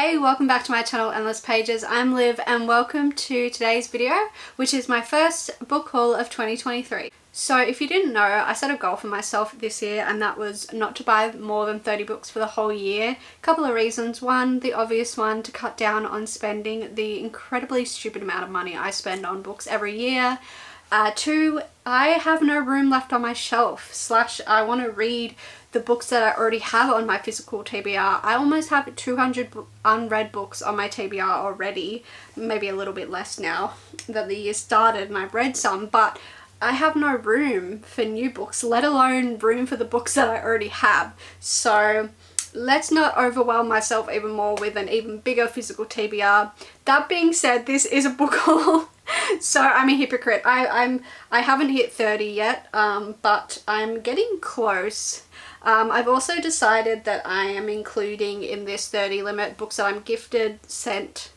Hey, welcome back to my channel Endless Pages. I'm Liv and welcome to today's video, which is my first book haul of 2023. So if you didn't know, I set a goal for myself this year and that was not to buy more than 30 books for the whole year. Couple of reasons. One, the obvious one, to cut down on spending the incredibly stupid amount of money I spend on books every year. Two, I have no room left on my shelf, / I want to read the books that I already have on my physical TBR. I almost have 200 unread books on my TBR already, maybe a little bit less now that the year started, and I've read some, but I have no room for new books, let alone room for the books that I already have. So let's not overwhelm myself even more with an even bigger physical TBR. That being said, this is a book haul. So I'm a hypocrite. I haven't hit 30 yet, but I'm getting close. I've also decided that I am including in this 30 limit books that I'm gifted, sent,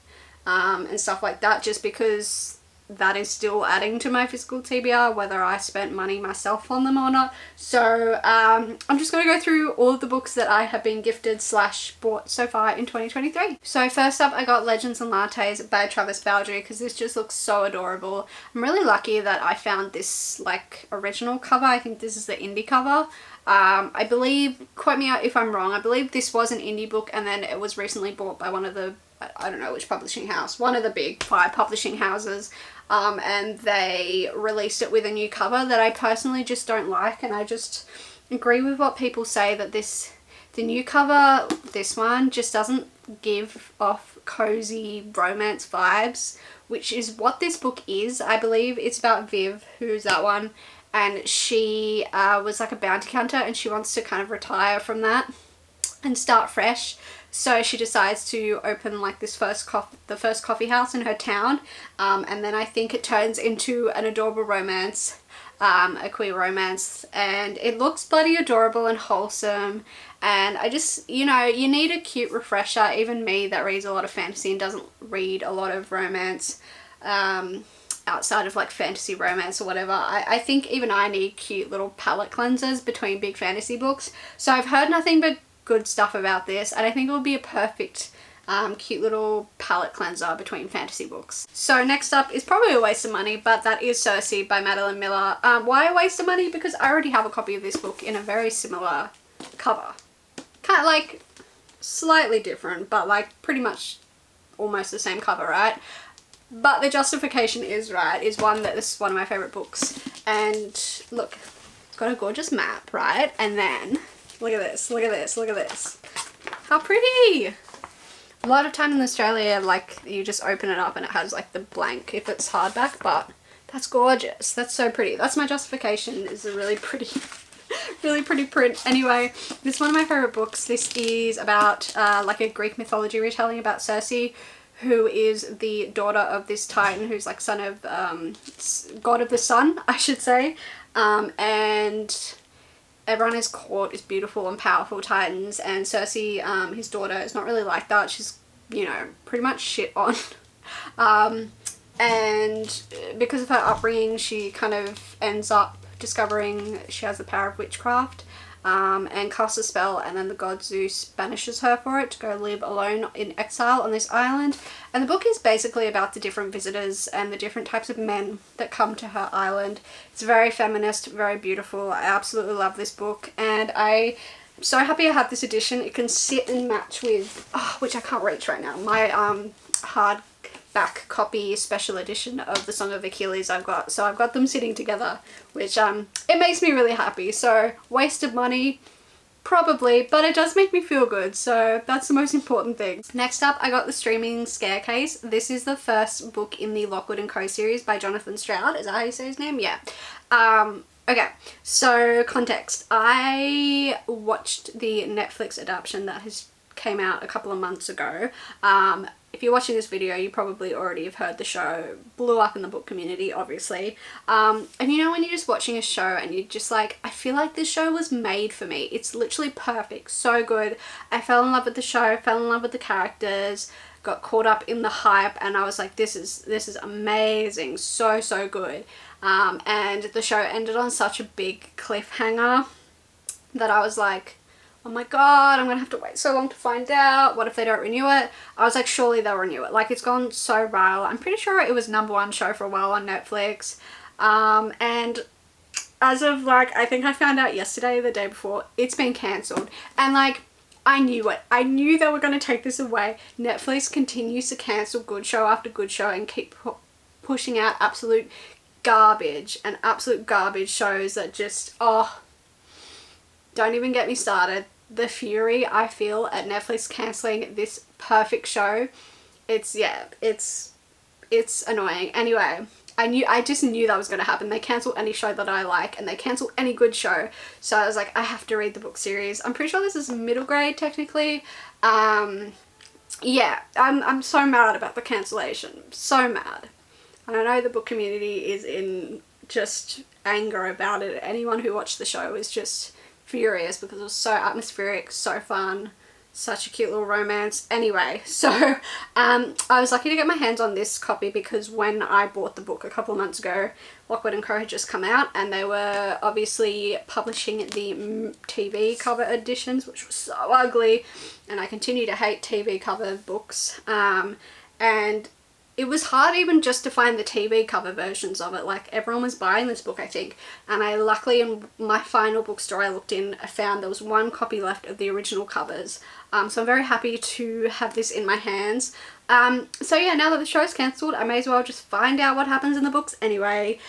and stuff like that, just because that is still adding to my physical TBR, whether I spent money myself on them or not. So I'm just going to go through all of the books that I have been gifted / bought so far in 2023. So first up, I got Legends and Lattes by Travis Baldree because this just looks so adorable. I'm really lucky that I found this like original cover. I think this is the indie cover. I believe, quote me out if I'm wrong, I believe this was an indie book and then it was recently bought by one of the, I don't know which publishing house, one of the big 5 publishing houses, and they released it with a new cover that I personally just don't like, and I just agree with what people say that the new cover, this one, just doesn't give off cozy romance vibes, which is what this book is. I believe it's about Viv, who's that one, and she was like a bounty hunter and she wants to kind of retire from that and start fresh. So she decides to open like the first coffee house in her town, and then I think it turns into an adorable romance, a queer romance, and it looks bloody adorable and wholesome. And I just, you know, you need a cute refresher. Even me that reads a lot of fantasy and doesn't read a lot of romance outside of like fantasy romance or whatever, I think even I need cute little palette cleansers between big fantasy books. So I've heard nothing but good stuff about this, and I think it would be a perfect cute little palette cleanser between fantasy books. So next up is probably a waste of money, but that is Cersei by Madeline Miller. Why a waste of money? Because I already have a copy of this book in a very similar cover. Kind of like slightly different, but like pretty much almost the same cover, right? But the justification is one that this is one of my favorite books. And look, it's got a gorgeous map, right? And then look at this, look at this, look at this. How pretty! A lot of time in Australia, like, you just open it up and it has like the blank if it's hardback, but that's gorgeous. That's so pretty. That's my justification, is a really pretty really pretty print. Anyway, this is one of my favorite books. This is about like a Greek mythology retelling about Cersei, who is the daughter of this titan who's like son of god of the sun, I should say, and everyone in his court is beautiful and powerful titans, and Cersei, his daughter, is not really like that. She's, you know, pretty much shit on. And because of her upbringing, she kind of ends up discovering she has the power of witchcraft, and casts a spell, and then the god Zeus banishes her for it to go live alone in exile on this island. And the book is basically about the different visitors and the different types of men that come to her island. It's very feminist, very beautiful. I absolutely love this book, and I'm so happy I have this edition. It can sit and match with, which I can't reach right now, my hardback copy special edition of the Song of Achilles I've got. So I've got them sitting together, which it makes me really happy. So waste of money, probably, but it does make me feel good, so that's the most important thing. Next up, I got the streaming Scarecase. This is the first book in the Lockwood & Co series by Jonathan Stroud. Is that how you say his name? Yeah. Okay, so context. I watched the Netflix adaptation that came out a couple of months ago. If you're watching this video, you probably already have heard the show blew up in the book community, obviously. And you know when you're just watching a show and you're just like, I feel like this show was made for me. It's literally perfect, so good. I fell in love with the show, fell in love with the characters, got caught up in the hype, and I was like, this is amazing, so good. And the show ended on such a big cliffhanger that I was like, oh my god, I'm gonna have to wait so long to find out. What if they don't renew it? I was like, surely they'll renew it. Like, it's gone so viral. I'm pretty sure it was #1 show for a while on Netflix. And as of like, I think I found out yesterday, the day before, it's been cancelled. And like, I knew it. I knew they were going to take this away. Netflix continues to cancel good show after good show and keep pushing out absolute garbage and absolute garbage shows that just, oh, don't even get me started. The fury I feel at Netflix cancelling this perfect show, it's annoying. Anyway, I just knew that was going to happen. They cancel any show that I like, and they cancel any good show. So I was like, I have to read the book series. I'm pretty sure this is middle grade technically. Yeah, I'm so mad about the cancellation. So mad. And I know the book community is in just anger about it. Anyone who watched the show was just furious because it was so atmospheric, so fun. Such a cute little romance. Anyway, so I was lucky to get my hands on this copy because when I bought the book a couple of months ago, Lockwood & Co had just come out and they were obviously publishing the TV cover editions, which was so ugly, and I continue to hate TV cover books. And it was hard even just to find the TV cover versions of it. Like, everyone was buying this book, I think, and I luckily in my final bookstore I looked in, I found there was one copy left of the original covers. So I'm very happy to have this in my hands. So yeah, now that the show's cancelled, I may as well just find out what happens in the books anyway.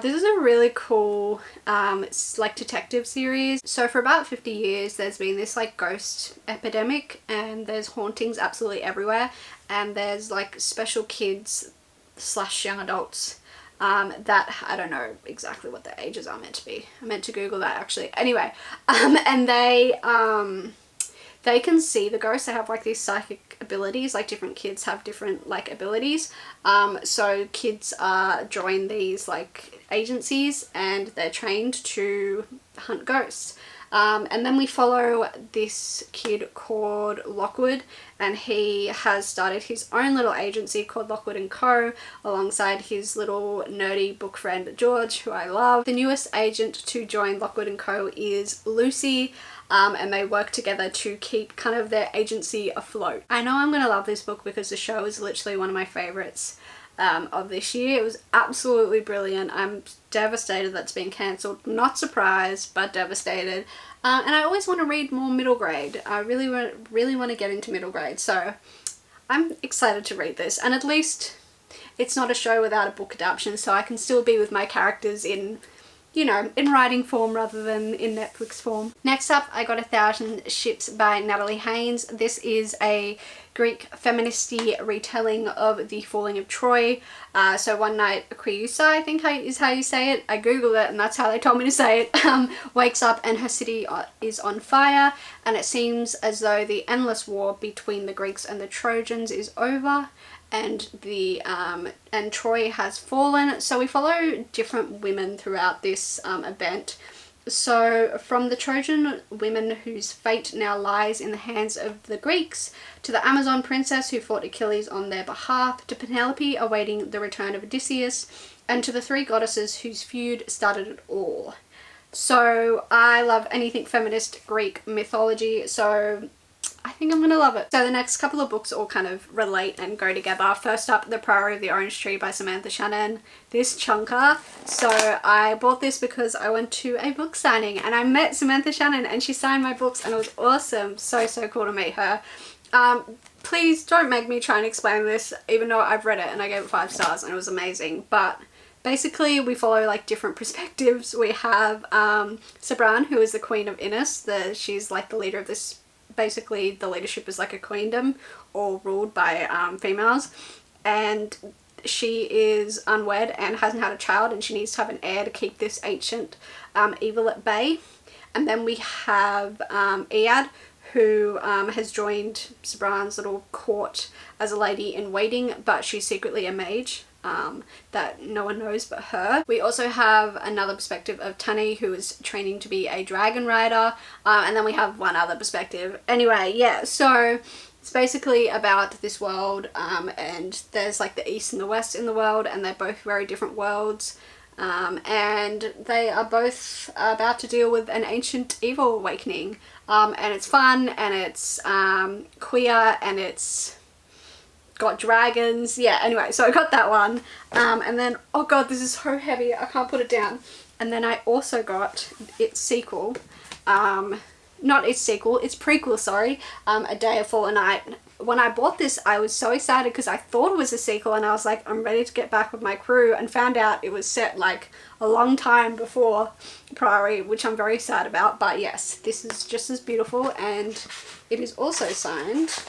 This is a really cool like detective series. So for about 50 years there's been this like ghost epidemic, and there's hauntings absolutely everywhere, and there's like special kids / young adults that, I don't know exactly what their ages are meant to be. I meant to Google that actually. Anyway, and they can see the ghosts. They have like these psychic abilities, like different kids have different like abilities. So kids join these like agencies and they're trained to hunt ghosts. And then we follow this kid called Lockwood, and he has started his own little agency called Lockwood & Co. alongside his little nerdy book friend George, who I love. The newest agent to join Lockwood & Co. is Lucy, and they work together to keep kind of their agency afloat. I know I'm going to love this book because the show is literally one of my favourites of this year. It was absolutely brilliant. I'm devastated that's been cancelled. Not surprised, but devastated. And I always want to read more middle grade. I really want to get into middle grade. So I'm excited to read this. And at least it's not a show without a book adaptation, so I can still be with my characters in, you know, in writing form rather than in Netflix form. Next up, I got 1,000 Ships by Natalie Haynes. This is a Greek feministy retelling of the falling of Troy. So one night Creusa, I think is how you say it. I googled it and that's how they told me to say it. Wakes up and her city is on fire, and it seems as though the endless war between the Greeks and the Trojans is over, and and Troy has fallen. So we follow different women throughout this event. So from the Trojan women whose fate now lies in the hands of the Greeks, to the Amazon princess who fought Achilles on their behalf, to Penelope awaiting the return of Odysseus, and to the 3 goddesses whose feud started it all. So I love anything feminist Greek mythology, so I think I'm going to love it. So the next couple of books all kind of relate and go together. First up, The Priory of the Orange Tree by Samantha Shannon. This chunker. So I bought this because I went to a book signing and I met Samantha Shannon and she signed my books and it was awesome. So cool to meet her. Please don't make me try and explain this, even though I've read it and I gave it 5 stars and it was amazing. But basically we follow like different perspectives. We have Sabran, who is the Queen of Innis. She's like the leader of this. Basically the leadership is like a queendom, all ruled by females, and she is unwed and hasn't had a child, and she needs to have an heir to keep this ancient evil at bay. And then we have Iad, who has joined Sabran's little court as a lady in waiting, but she's secretly a mage that no one knows but her. We also have another perspective of Tani, who is training to be a dragon rider, and then we have one other perspective. Anyway, yeah, so it's basically about this world, and there's like the east and the west in the world, and they're both very different worlds. and they are both about to deal with an ancient evil awakening, and it's fun, and it's queer, and it's got dragons. Yeah, anyway, so I got that one, and then, oh god, this is so heavy, I can't put it down. And then I also got its sequel, not its sequel, its prequel, sorry, A Day of Fallen Night. When I bought this, I was so excited because I thought it was a sequel, and I was like, I'm ready to get back with my crew, and found out it was set like a long time before Priory, which I'm very sad about. But yes, this is just as beautiful, and it is also signed.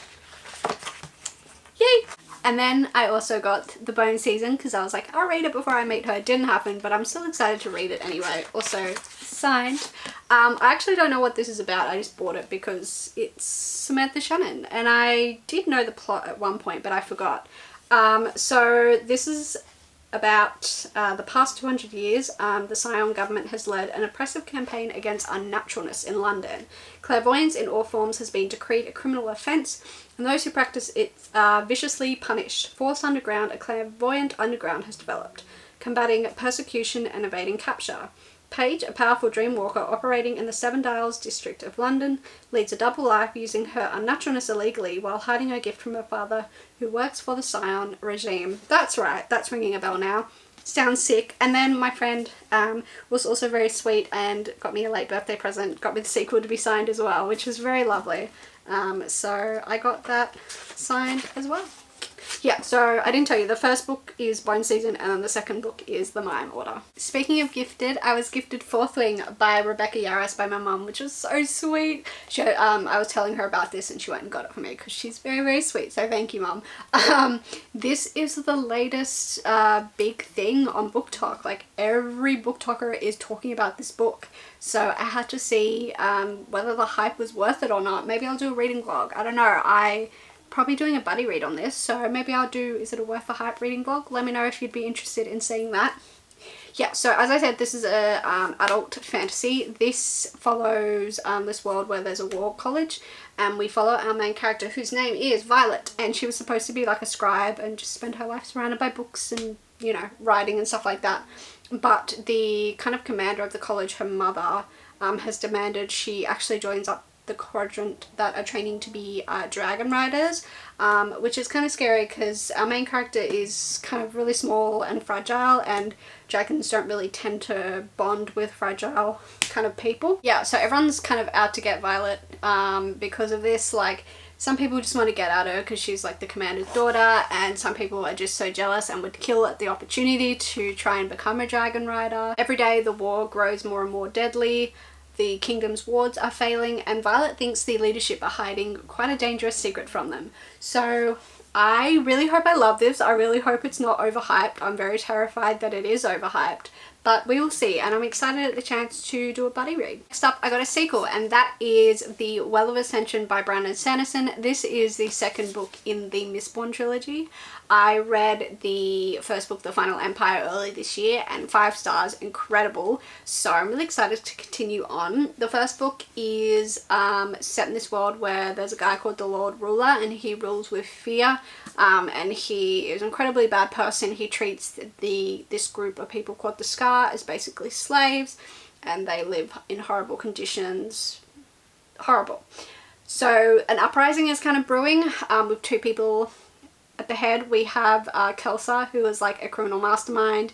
Yay! And then I also got The Bone Season because I was like, I'll read it before I meet her. It didn't happen, but I'm still excited to read it anyway. Also signed. I actually don't know what this is about. I just bought it because it's Samantha Shannon, and I did know the plot at one point, but I forgot. So this is about the past 200 years. The Scion government has led an oppressive campaign against unnaturalness in London. Clairvoyance in all forms has been decreed a criminal offence, and those who practice it are viciously punished. Forced underground, a clairvoyant underground has developed, combating persecution and evading capture. Paige, a powerful dreamwalker operating in the Seven Dials district of London, leads a double life using her unnaturalness illegally while hiding her gift from her father, who works for the Scion regime. That's right, that's ringing a bell now. Sounds sick. And then my friend was also very sweet and got me a late birthday present, got me the sequel to be signed as well, which was very lovely. So I got that signed as well. Yeah, so I didn't tell you, the first book is Bone Season, and then the second book is The Mime Order. Speaking of gifted, I was gifted Fourth Wing by Rebecca Yarros by my mum, which was so sweet. I was telling her about this and she went and got it for me because she's very, very sweet, so thank you, Mum. This is the latest big thing on Book Talk. Like, every book talker is talking about this book. So I had to see whether the hype was worth it or not. Maybe I'll do a reading vlog. I don't know. Probably doing a buddy read on this, so maybe I'll do Is It a Worth a Hype reading vlog. Let me know if you'd be interested in seeing that. Yeah, so as I said, this is a adult fantasy. This follows this world where there's a war college, and we follow our main character, whose name is Violet, and she was supposed to be like a scribe and just spend her life surrounded by books and, you know, writing and stuff like that. But the kind of commander of the college, her mother, has demanded she actually joins up the quadrant that are training to be dragon riders, which is kind of scary because our main character is kind of really small and fragile, and dragons don't really tend to bond with fragile kind of people. Yeah, so everyone's kind of out to get Violet because of this. Like, some people just want to get at her because she's like the commander's daughter, and some people are just so jealous and would kill at the opportunity to try and become a dragon rider. Every day the war grows more and more deadly. The kingdom's wards are failing, and Violet thinks the leadership are hiding quite a dangerous secret from them. So I really hope I love this. I really hope it's not overhyped. I'm very terrified that it is overhyped, but we will see, and I'm excited at the chance to do a buddy read. Next up, I got a sequel, and that is the Well of Ascension by Brandon Sanderson. This is the second book in the Mistborn trilogy. I read the first book, The Final Empire, early this year, and 5 stars, incredible. So I'm really excited to continue on. The first book is set in this world where there's a guy called the Lord Ruler, and he rules with fear, and he is an incredibly bad person. He treats this group of people called the Scar as basically slaves, and they live in horrible conditions. Horrible. So an uprising is kind of brewing with 2 people at the head. We have Kelsa, who is like a criminal mastermind,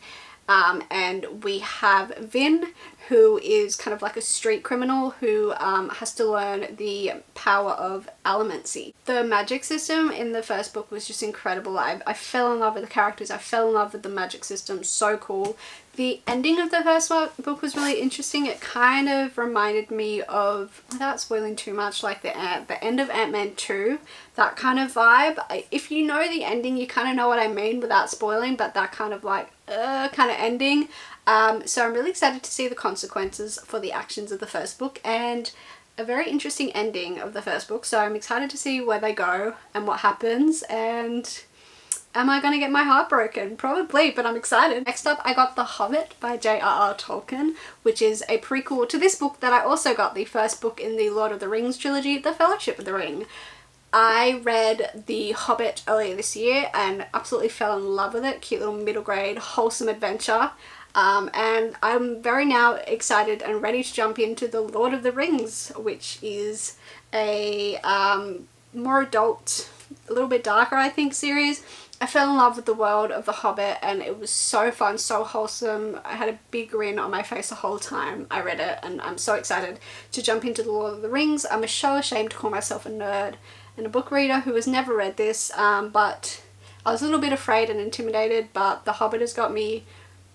and we have Vin, who is kind of like a street criminal who has to learn the power of allomancy. The magic system in the first book was just incredible. I fell in love with the characters. I fell in love with the magic system. So cool. The ending of the first book was really interesting. It kind of reminded me of, without spoiling too much, like the end of Ant-Man 2, that kind of vibe. If you know the ending, you kind of know what I mean without spoiling, but that kind of like kind of ending. So I'm really excited to see the consequences for the actions of the first book, and a very interesting ending of the first book. So I'm excited to see where they go and what happens, and am I going to get my heart broken? Probably, but I'm excited. Next up, I got The Hobbit by J.R.R. Tolkien, which is a prequel to this book that I also got, the first book in the Lord of the Rings trilogy, The Fellowship of the Ring. I read The Hobbit earlier this year and absolutely fell in love with it. Cute little middle grade, wholesome adventure. And I'm very now excited and ready to jump into the Lord of the Rings, which is a more adult, a little bit darker, I think, series. I fell in love with the world of The Hobbit and it was so fun, so wholesome. I had a big grin on my face the whole time I read it, and I'm so excited to jump into The Lord of the Rings. I'm so ashamed to call myself a nerd and a book reader who has never read this, but I was a little bit afraid and intimidated, but The Hobbit has got me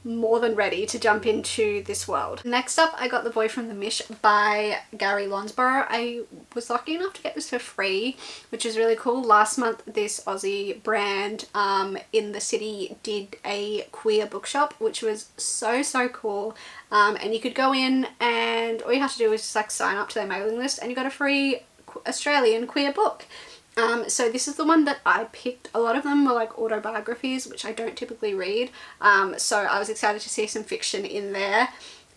more than ready to jump into this world. Next up, I got The Boy from the Mish by Gary Lonsborough. I was lucky enough to get this for free, which is really cool. Last month, this Aussie brand in the city did a queer bookshop, which was so cool. And you could go in and all you have to do is just like sign up to their mailing list and you got a free Australian queer book. So this is the one that I picked. A lot of them were like autobiographies, which I don't typically read. So I was excited to see some fiction in there.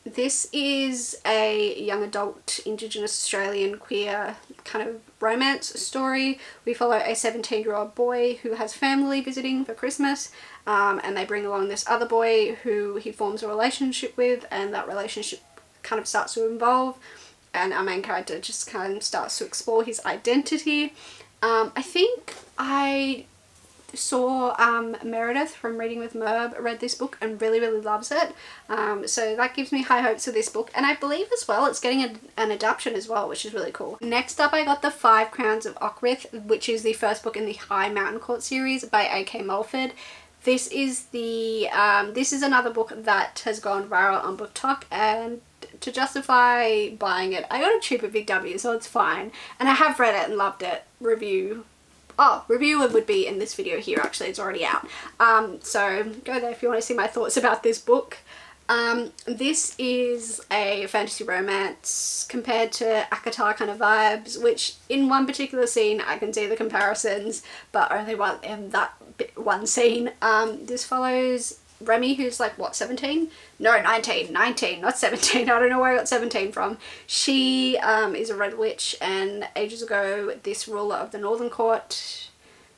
This is a young adult Indigenous Australian queer kind of romance story. We follow a 17-year-old boy who has family visiting for Christmas, and they bring along this other boy who he forms a relationship with, and that relationship kind of starts to evolve, and our main character just kind of starts to explore his identity. I think I saw Meredith from Reading with Merb read this book and really loves it, so that gives me high hopes for this book, and I believe as well it's getting an adaptation as well, which is really cool. Next up, I got The Five Crowns of Ockrith, which is the first book in the High Mountain Court series by A.K. Mulford. This is another book that has gone viral on BookTok, and to justify buying it, I got it cheap at Big W, so it's fine. And I have read it and loved it. Review would be in this video here, actually, it's already out. So go there if you want to see my thoughts about this book. This is a fantasy romance compared to ACOTAR kind of vibes, which in one particular scene I can see the comparisons, but only one in that one scene. This follows Remy, who's like, what, 17? No, 19, not 17. I don't know where I got 17 from. She is a red witch, and ages ago this ruler of the Northern Court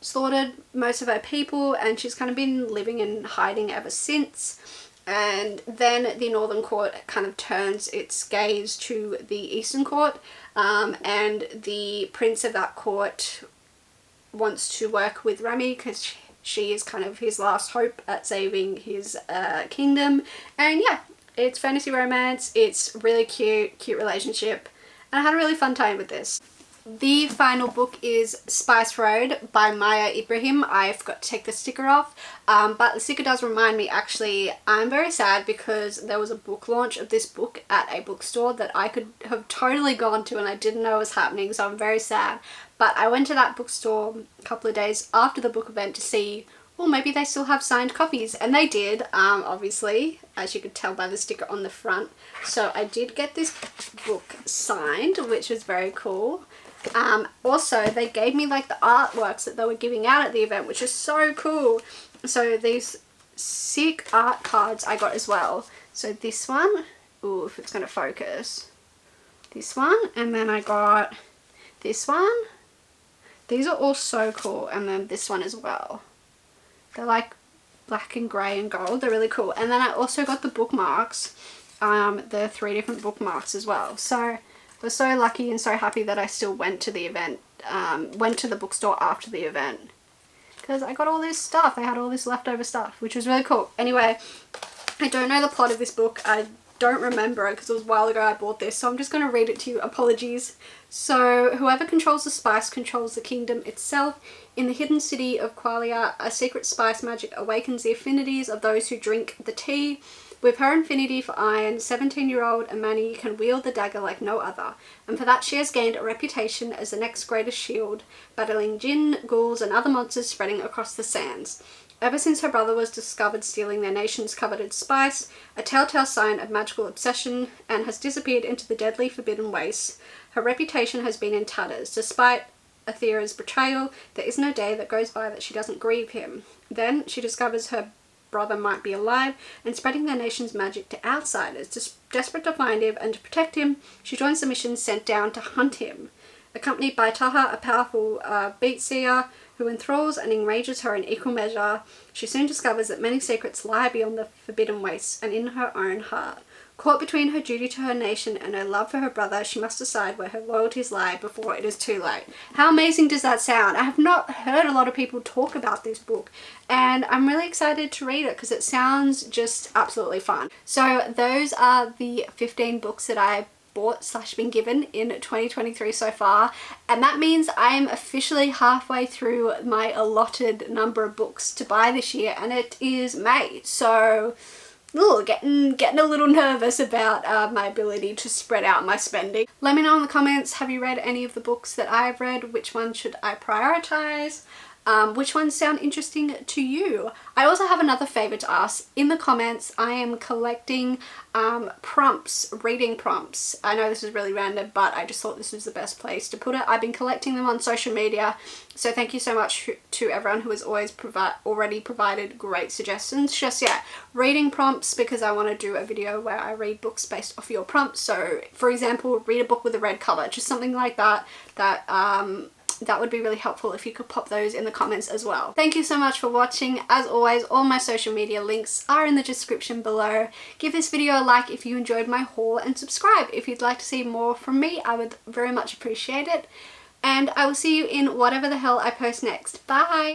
slaughtered most of her people, and she's kind of been living in hiding ever since. And then the Northern Court kind of turns its gaze to the Eastern Court, and the prince of that court wants to work with Remy because she is kind of his last hope at saving his kingdom. And yeah, it's fantasy romance, it's really cute relationship, and I had a really fun time with this. The final book is Spice Road by Maya Ibrahim. I forgot to take the sticker off, but the sticker does remind me, actually, I'm very sad because there was a book launch of this book at a bookstore that I could have totally gone to and I didn't know was happening, so I'm very sad. But I went to that bookstore a couple of days after the book event to see, well, maybe they still have signed copies, and they did, obviously, as you could tell by the sticker on the front. So I did get this book signed, which was very cool. Also, they gave me like the artworks that they were giving out at the event, which is so cool. So these sick art cards I got as well. So this one, ooh, if it's going to focus, this one, and then I got this one. These are all so cool, and then this one as well. They're like black and grey and gold. They're really cool. And then I also got the bookmarks, the 3 different bookmarks as well. So I was so lucky and so happy that I still went to the event, went to the bookstore after the event, because I got all this stuff. I had all this leftover stuff, which was really cool. Anyway, I don't know the plot of this book. I don't remember it because it was a while ago I bought this, so I'm just going to read it to you. Apologies. So, whoever controls the spice controls the kingdom itself. In the hidden city of Qualia, a secret spice magic awakens the affinities of those who drink the tea. With her affinity for iron, 17-year-old Amani can wield the dagger like no other, and for that she has gained a reputation as the next greatest shield, battling jinn, ghouls and other monsters spreading across the sands. Ever since her brother was discovered stealing their nation's coveted spice, a telltale sign of magical obsession, and has disappeared into the deadly forbidden wastes, her reputation has been in tatters. Despite Aethera's betrayal, there is no day that goes by that she doesn't grieve him. Then she discovers her brother might be alive and spreading their nation's magic to outsiders. Desperate to find him and to protect him, she joins the mission sent down to hunt him. Accompanied by Taha, a powerful beat seer, who enthralls and enrages her in equal measure. She soon discovers that many secrets lie beyond the forbidden wastes and in her own heart. Caught between her duty to her nation and her love for her brother, she must decide where her loyalties lie before it is too late. How amazing does that sound? I have not heard a lot of people talk about this book, and I'm really excited to read it because it sounds just absolutely fun. So those are the 15 books that I bought / been given in 2023 so far, and that means I am officially halfway through my allotted number of books to buy this year, and it is May. So getting a little nervous about my ability to spread out my spending. Let me know in the comments, have you read any of the books that I've read? Which one should I prioritize? Which ones sound interesting to you? I also have another favour to ask. In the comments, I am collecting prompts, reading prompts. I know this is really random, but I just thought this was the best place to put it. I've been collecting them on social media, so thank you so much to everyone who has always already provided great suggestions. Just, yeah, reading prompts, because I want to do a video where I read books based off your prompts. So, for example, read a book with a red cover, just something like that, that would be really helpful if you could pop those in the comments as well. Thank you so much for watching. As always, all my social media links are in the description below. Give this video a like if you enjoyed my haul, and subscribe if you'd like to see more from me. I would very much appreciate it. And I will see you in whatever the hell I post next. Bye!